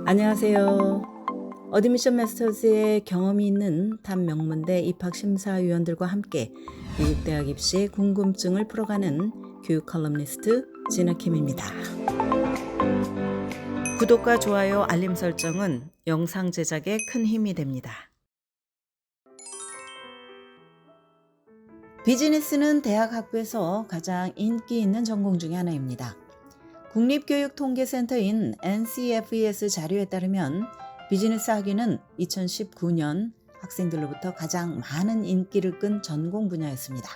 안녕하세요. 어드미션 마스터즈의 경험이 있는 탑 명문대 입학심사위원들과 함께 미국 대학 입시의 궁금증을 풀어가는 교육 컬럼니스트 진아킴입니다. 구독과 좋아요, 알림 설정은 영상 제작에 큰 힘이 됩니다. 비즈니스는 대학 학부에서 가장 인기 있는 전공 중에 하나입니다. 국립교육통계센터인 NCFES 자료에 따르면 비즈니스 학위는 2019년 학생들로부터 가장 많은 인기를 끈 전공 분야였습니다.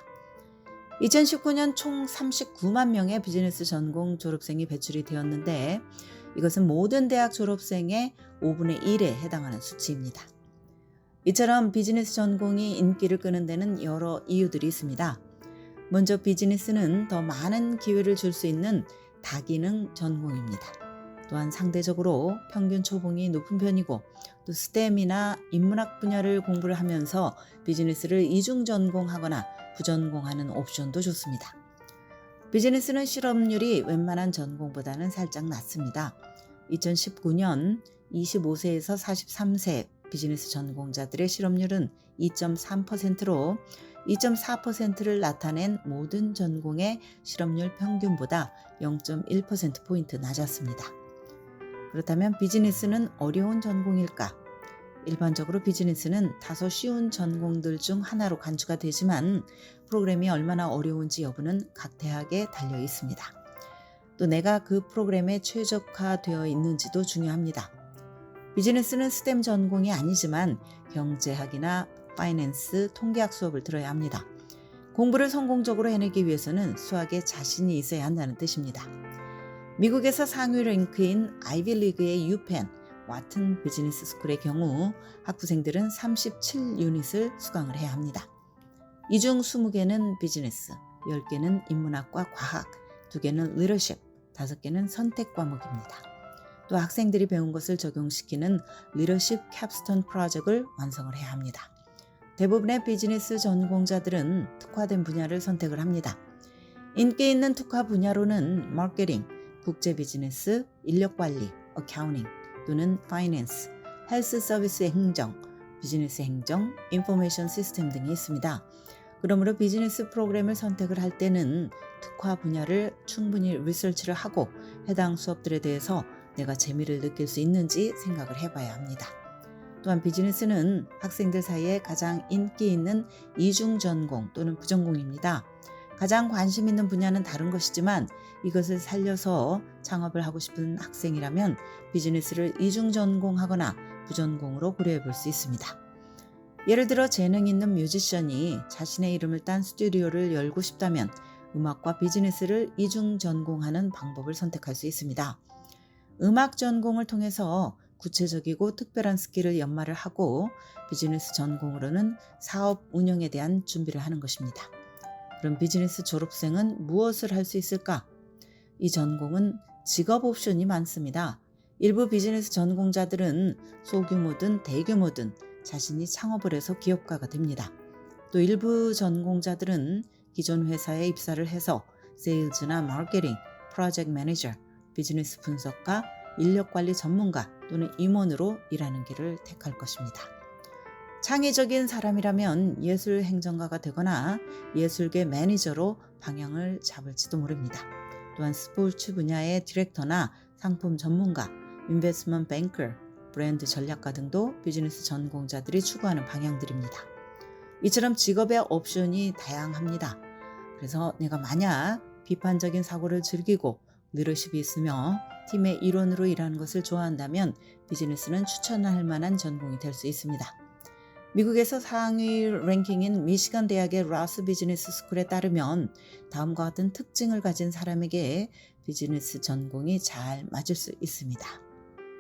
2019년 총 39만 명의 비즈니스 전공 졸업생이 배출이 되었는데 이것은 모든 대학 졸업생의 5분의 1에 해당하는 수치입니다. 이처럼 비즈니스 전공이 인기를 끄는 데는 여러 이유들이 있습니다. 먼저 비즈니스는 더 많은 기회를 줄 수 있는 다기능 전공입니다. 또한 상대적으로 평균 초봉이 높은 편이고 또 스템이나 인문학 분야를 공부를 하면서 비즈니스를 이중 전공하거나 부전공하는 옵션도 좋습니다. 비즈니스는 실업률이 웬만한 전공보다는 살짝 낮습니다. 2019년 25세에서 43세 비즈니스 전공자들의 실업률은 2.3%로 2.4%를 나타낸 모든 전공의 실업률 평균보다 0.1%포인트 낮았습니다. 그렇다면 비즈니스는 어려운 전공일까? 일반적으로 비즈니스는 다소 쉬운 전공들 중 하나로 간주가 되지만 프로그램이 얼마나 어려운지 여부는 각 대학에 달려 있습니다. 또 내가 그 프로그램에 최적화되어 있는지도 중요합니다. 비즈니스는 스템 전공이 아니지만 경제학이나 파이낸스, 통계학 수업을 들어야 합니다. 공부를 성공적으로 해내기 위해서는 수학에 자신이 있어야 한다는 뜻입니다. 미국에서 상위 랭크인 아이비리그의 유펜, 와튼 비즈니스 스쿨의 경우 학부생들은 37유닛을 수강을 해야 합니다. 이 중 20개는 비즈니스, 10개는 인문학과 과학, 2개는 리더십, 5개는 선택 과목입니다. 또 학생들이 배운 것을 적용시키는 리더십 캡스톤 프로젝트를 완성을 해야 합니다. 대부분의 비즈니스 전공자들은 특화된 분야를 선택을 합니다. 인기 있는 특화 분야로는 마케팅, 국제 비즈니스, 인력 관리, 어카운팅 또는 파이낸스, 헬스 서비스 행정, 비즈니스 행정, 인포메이션 시스템 등이 있습니다. 그러므로 비즈니스 프로그램을 선택을 할 때는 특화 분야를 충분히 리서치를 하고 해당 수업들에 대해서 내가 재미를 느낄 수 있는지 생각을 해봐야 합니다. 또한 비즈니스는 학생들 사이에 가장 인기 있는 이중 전공 또는 부전공입니다. 가장 관심 있는 분야는 다른 것이지만 이것을 살려서 창업을 하고 싶은 학생이라면 비즈니스를 이중 전공하거나 부전공으로 고려해 볼 수 있습니다. 예를 들어 재능 있는 뮤지션이 자신의 이름을 딴 스튜디오를 열고 싶다면 음악과 비즈니스를 이중 전공하는 방법을 선택할 수 있습니다. 음악 전공을 통해서 구체적이고 특별한 스킬을 연마를 하고 비즈니스 전공으로는 사업 운영에 대한 준비를 하는 것입니다. 그럼 비즈니스 졸업생은 무엇을 할 수 있을까? 이 전공은 직업 옵션이 많습니다. 일부 비즈니스 전공자들은 소규모든 대규모든 자신이 창업을 해서 기업가가 됩니다. 또 일부 전공자들은 기존 회사에 입사를 해서 세일즈나 마케팅, 프로젝트 매니저, 비즈니스 분석가, 인력관리 전문가 또는 임원으로 일하는 길을 택할 것입니다. 창의적인 사람이라면 예술 행정가가 되거나 예술계 매니저로 방향을 잡을지도 모릅니다. 또한 스포츠 분야의 디렉터나 상품 전문가, 인베스트먼트 뱅커, 브랜드 전략가 등도 비즈니스 전공자들이 추구하는 방향들입니다. 이처럼 직업의 옵션이 다양합니다. 그래서 내가 만약 비판적인 사고를 즐기고 리더십이 있으며 팀의 일원으로 일하는 것을 좋아한다면 비즈니스는 추천할 만한 전공이 될 수 있습니다. 미국에서 상위 랭킹인 미시간 대학의 라스 비즈니스 스쿨에 따르면 다음과 같은 특징을 가진 사람에게 비즈니스 전공이 잘 맞을 수 있습니다.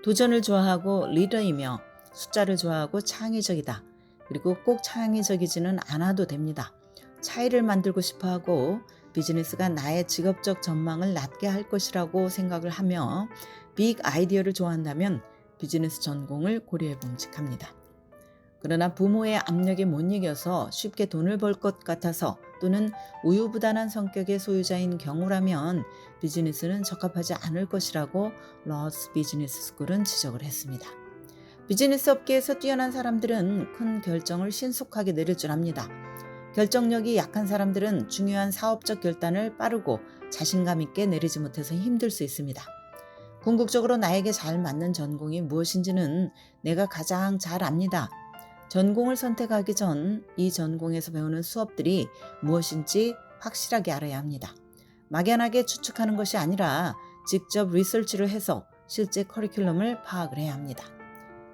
도전을 좋아하고 리더이며 숫자를 좋아하고 창의적이다. 그리고 꼭 창의적이지는 않아도 됩니다. 차이를 만들고 싶어하고 비즈니스가 나의 직업적 전망을 낮게 할 것이라고 생각을 하며 빅 아이디어를 좋아한다면 비즈니스 전공을 고려해 봄직합니다. 그러나 부모의 압력에 못 이겨서 쉽게 돈을 벌 것 같아서 또는 우유부단한 성격의 소유자인 경우라면 비즈니스는 적합하지 않을 것이라고 러스 비즈니스 스쿨은 지적을 했습니다. 비즈니스 업계에서 뛰어난 사람들은 큰 결정을 신속하게 내릴 줄 압니다. 결정력이 약한 사람들은 중요한 사업적 결단을 빠르고 자신감 있게 내리지 못해서 힘들 수 있습니다. 궁극적으로 나에게 잘 맞는 전공이 무엇인지는 내가 가장 잘 압니다. 전공을 선택하기 전 이 전공에서 배우는 수업들이 무엇인지 확실하게 알아야 합니다. 막연하게 추측하는 것이 아니라 직접 리서치를 해서 실제 커리큘럼을 파악을 해야 합니다.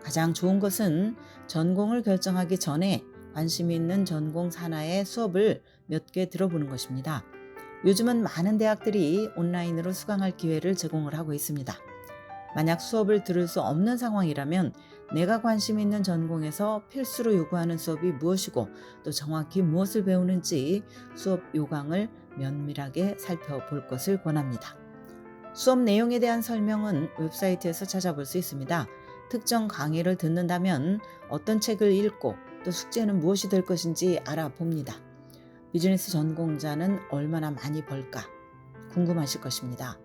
가장 좋은 것은 전공을 결정하기 전에 관심이 있는 전공 산하의 수업을 몇 개 들어보는 것입니다. 요즘은 많은 대학들이 온라인으로 수강할 기회를 제공을 하고 있습니다. 만약 수업을 들을 수 없는 상황이라면 내가 관심 있는 전공에서 필수로 요구하는 수업이 무엇이고 또 정확히 무엇을 배우는지 수업 요강을 면밀하게 살펴볼 것을 권합니다. 수업 내용에 대한 설명은 웹사이트에서 찾아볼 수 있습니다. 특정 강의를 듣는다면 어떤 책을 읽고 또 숙제는 무엇이 될 것인지 알아봅니다. 비즈니스 전공자는 얼마나 많이 벌까 궁금하실 것입니다.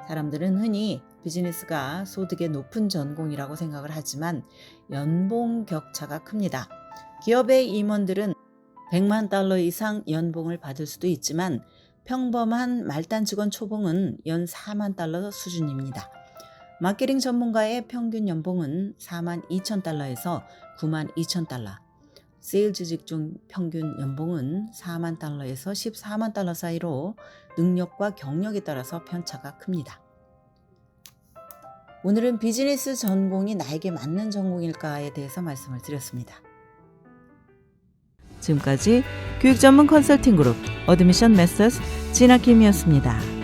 사람들은 흔히 비즈니스가 소득의 높은 전공이라고 생각을 하지만 연봉 격차가 큽니다. 기업의 임원들은 100만 달러 이상 연봉을 받을 수도 있지만 평범한 말단 직원 초봉은 연 4만 달러 수준입니다. 마케팅 전문가의 평균 연봉은 4만 2천 달러에서 9만 2천 달러, 세일즈 직종 평균 연봉은 4만 달러에서 14만 달러 사이로 능력과 경력에 따라서 편차가 큽니다. 오늘은 비즈니스 전공이 나에게 맞는 전공일까에 대해서 말씀을 드렸습니다. 지금까지 교육 전문 컨설팅 그룹 어드미션 메서스 진아킴이었습니다.